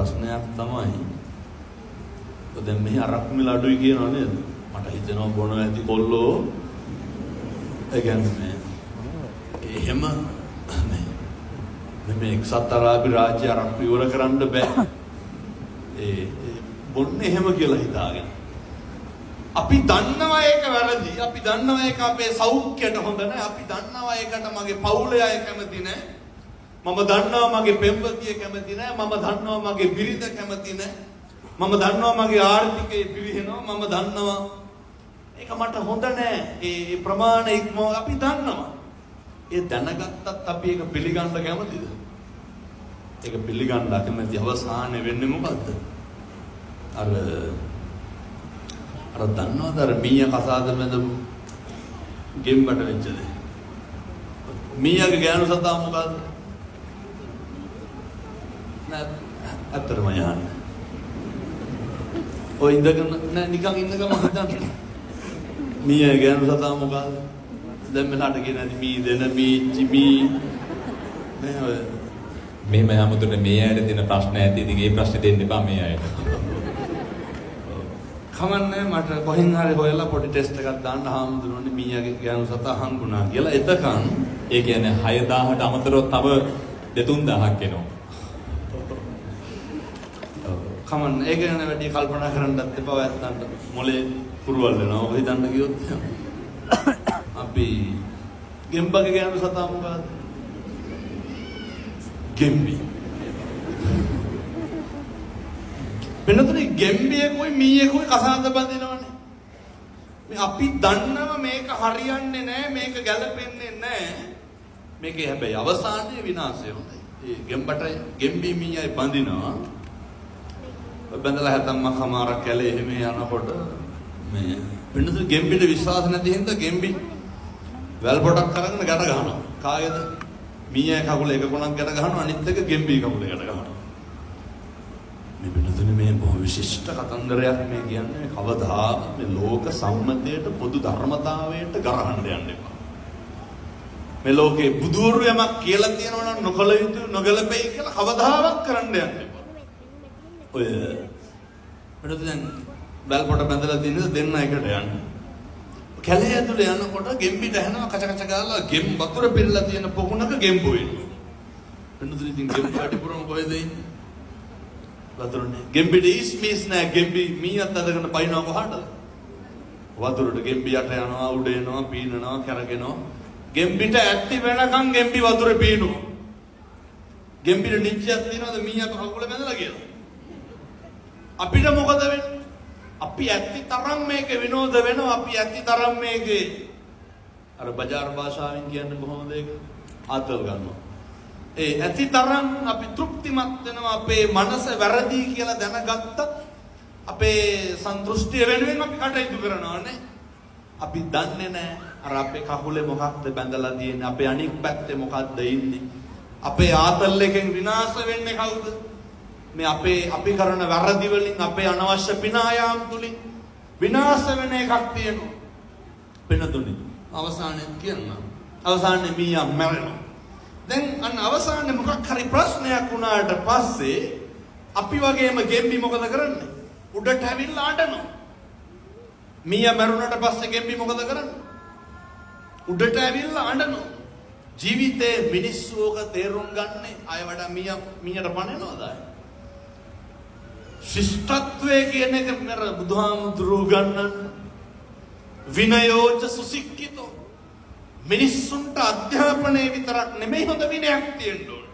ප්‍රශ්නයක් තමයි දැන් මෙහි අරක්කු මිල අඩුයි කියනවා නේද? මට හිතෙනවා බොන ඇති කොල්ලෝ ඒ කියන්නේ එහෙම මේ එක්සත් අරාබි රාජ්‍ය අරක්කු ඉවර කරන්න බෑ. ඒ බොන්නේ එහෙම කියලා හිතාගෙන. අපි දන්නවා ඒක වැරදි. අපි දන්නවා ඒක අපේ සෞඛ්‍යයට හොඳ නැහැ. අපි දන්නවා ඒකට මගේ පවුලේ අය කැමති නැහැ. මම දන්නවා මගේ පෙම්වතිය කැමති නැහැ. මම දන්නවා මගේ බිරිඳ කැමති නැහැ. මම දන්නවා මගේ ආර්ථිකය පිරිහෙනවා. මම දන්නවා ඒක මට හොඳ නැහැ. ඒ ප්‍රමාණය ඉක්මව අපි දන්නවා. ඒ දැනගත්තත් අපි ඒක පිළිගන්න කැමතිද? ඒක පිළිගන්න අකමැති අවසානයේ වෙන්නේ මොකද්ද? අර දන්නවද අර මීයා කසාද බඳපු ගෙම්බට වෙච්ච දේ? මීයාගේ ගෑනු සතා මොකද්ද? නෑ අතරම යන්නේ. ඔය ඉඳගෙන නෑ නිකන් ඉන්න ගම හිතන්න. මීයාගේ ගෑනු සතා මොකද්ද? දැන් මෙලාට කියන්නේ මී දෙන මීච්චි මී නෑ ඔය මෙහෙම යමුතුනේ මේ අයට දෙන ප්‍රශ්න ඇති. ඉතින් ඒ ප්‍රශ්නේ දෙන්න එපා මේ අයට. කමන්නේ මට කොහෙන් හරි හොයලා පොඩි ටෙස්ට් එකක් දාන්න හාමුදුරනේ මීයාගේ ගෑනු සතා හංගුණා කියලා. එතකන් ඒ කියන්නේ 6000ට අමතරව තව 2-3000ක් එනවා. කමන්නේ ඒක ගැන වැඩි කල්පනා කරන්නත් එපා. ඇත්තන්ට මොලේ පුරවල් වෙනවා. ඔය හිතන්න ගියොත් අපි ගෙම්බගේ ගෑනු සතා මොකද්ද? ගෙම්බි. වෙනතුනේ ගෙම්බියෙකුයි මීයෙකුයි කසාද බඳිනවනේ. මේ අපි දන්නවා මේක හරියන්නේ නැහැ, මේක ගැලපෙන්නේ නැහැ. මේකේ හැබැයි අවසානයේ විනාශය හොඳයි. ඒ ගෙම්බට ගෙම්බි මීයයි බඳිනවා. බඳලා හැතම්ම කමාරක් කැලේ එහෙම යනකොට මේ වෙනතුනේ ගෙම්බිට විශ්වාස නැති හින්දා ගෙම්බි වැල් පොටක් කරගෙන ගැට ගහනවා. කාගේද? මීයයි කකුල එක කොනක් ගැට ගහනවා, අනිත් එක ගෙම්බි කකුල ගැට ගහනවා. මේ වෙනතුනේ මේ බොහෝ විශිෂ්ට කතන්දරයක් මේ කියන්නේ. කවදා මේ ලෝක සම්මතයට පොදු ධර්මතාවයට ගරහන්න යන්න එපා. මේ ලෝකේ බුදුරු යමක් කියලා තියෙනවා නම් නොකල යුතු නොගැලපෙයි කියලා කවදාවත් කරන්න යන්න එපා. ඔය වෙනතුනේ බැල් පොට බැඳලා තියෙන දෙන්න එකට යන්නේ. කැලේ ඇතුලේ යනකොට ගෙම්බිට ඇහෙනවා කච කච ගාලා ගෙම් වතුර පිරලා තියෙන පොකුණක ගෙම්බු වෙනවා. වෙනතුනේ ඉතින් ගෙම්බු අඩිපුරම කොහෙද ඉන්නේ? වතුරනේ. ගෙම්බිට ඉස්මීස් නෑ. ගෙම්බි මීයත් අදගෙන පයින්නවා කොහාටද? වතුරට ගෙම්බි යට යනවා, උඩ එනවා, පීනනවා, කරගෙනවා. ගෙම්බිට ඇත්ති වෙනකන් ගෙම්බි වතුරේ පීනවා. ගෙම්බිට නිච්චයක් තියනවාද මීයා කකුල බැඳලා කියලා? අපිට මොකද වෙන්නේ? අපි ඇත්ති තරම් මේක විනෝද වෙනවා. අපි ඇත්ති තරම් මේකේ අර බජාර් භාෂාවෙන් කියන්නේ කොහොමද ඒක? ආතල් ගන්නවා. ඒ ඇති තරම් අපි තෘප්තිමත් වෙනවා. අපේ මනස වැරදි කියලා දැනගත්තත් අපේ සන්තුෂ්ටිය වෙනුවෙන් අපි කටයුතු කරනවා නේ. අපි දන්නේ නැහැ අර අපේ කකුලේ මොකක්ද බැඳලා තියෙන්නේ, අපේ අනික් පැත්තේ මොකක්ද ඉන්නේ. අපේ ආතල් එකෙන් විනාශ වෙන්නේ කවුද? මේ අපි කරන වැරදි වලින්, අපේ අනවශ්‍ය පිනායාම් තුලින් විනාශ වෙන එකක් තියෙනවා. වෙනතුනේ අවසානයේ කියනවා. අවසානයේ මීයා මැරෙනවා. දැන් අන්න අවසානයේ මොකක් හරි ප්‍රශ්නයක් වුණාට පස්සේ අපි වගේම ගෙම්බි මොකද කරන්නේ? උඩට ඇවිල්ලා අඬනවා. මීයා මැරුණාට පස්සේ ගෙම්බි මොකද කරන්නේ? උඩට ඇවිල්ලා අඬනවා. ජීවිතේ මිනිස්සු ඕක තේරුම් ගන්න අය වඩා මීයට පණනවද අය? ශිෂ්ටත්වයේ කියන එක නේද බුදුහාමුදුරුවෝ ගන්නන් විනයෝච සුසික්කිතෝ. මිනිස්සුන්ට අධ්‍යාපනයේ විතරක් නෙමෙයි හොඳ විනයක් තියෙන්න ඕන.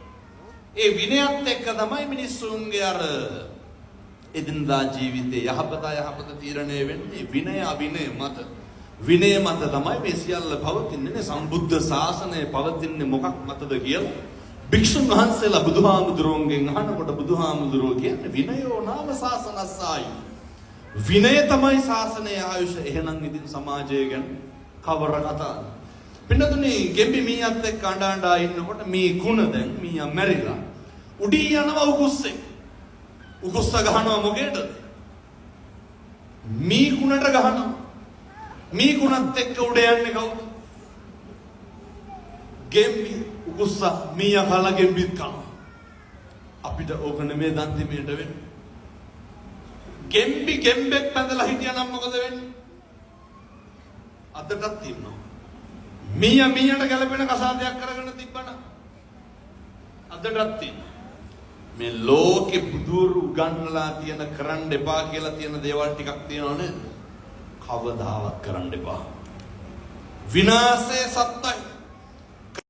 ඒ විනයත් එක්ක තමයි මිනිස්සුන්ගේ අර එදිනදා ජීවිතේ යහපත තීරණය වෙන්නේ විනය අවිනය මත. විනය මත තමයි මේ සියල්ල පවතින්නේ. සම්බුද්ධ ශාසනය පවතින්නේ මොකක් මතද කියලා භික්ෂුන් වහන්සේලා බුදුහාමුදුරුවන්ගෙන් අහනකොට බුදුහාමුදුරුවෝ කියන්නේ විනයෝ නාම ශාසනස්සායු. විනය තමයි ශාසනයේ ආයුෂ. එහෙනම් ඉතින් සමාජය ගැන කවර කතාවද? පින්නතුනේ ගෙම්බි මීයත් එක්ක අඬා ඉන්නකොට මේ කුණ දැන් මීයා මැරිලා උඩී යනවා උකුස්සේ. උකුස්ස ගහනවා මොකේද? මී කුණට ගහනවා. මී කුණත් එක්ක උඩ යන්නේ කවුද? ගෙම්බි. උකුස්ස මීයා කලා ගෙම්බිත් කනවා. අපිට ඕක නෙමෙයි දන්තිමේට වෙන්නේ. ගෙම්බෙක් පැඳලා හිටියනම් මොකද වෙන්නේ? අදටත් ඉන්නවා. මීයට ගැලපෙන කසාදයක් කරගෙන තිබ්බනම් අදටත් ඉන්නවා. මේ ලෝකෙ බුදුරු උගන්වලා තියෙන කරන්න එපා කියලා තියෙන දේවල් ටිකක් තියෙනව නේද? කවදාවත් කරන්න එපා. විනාශය සත්‍යයි.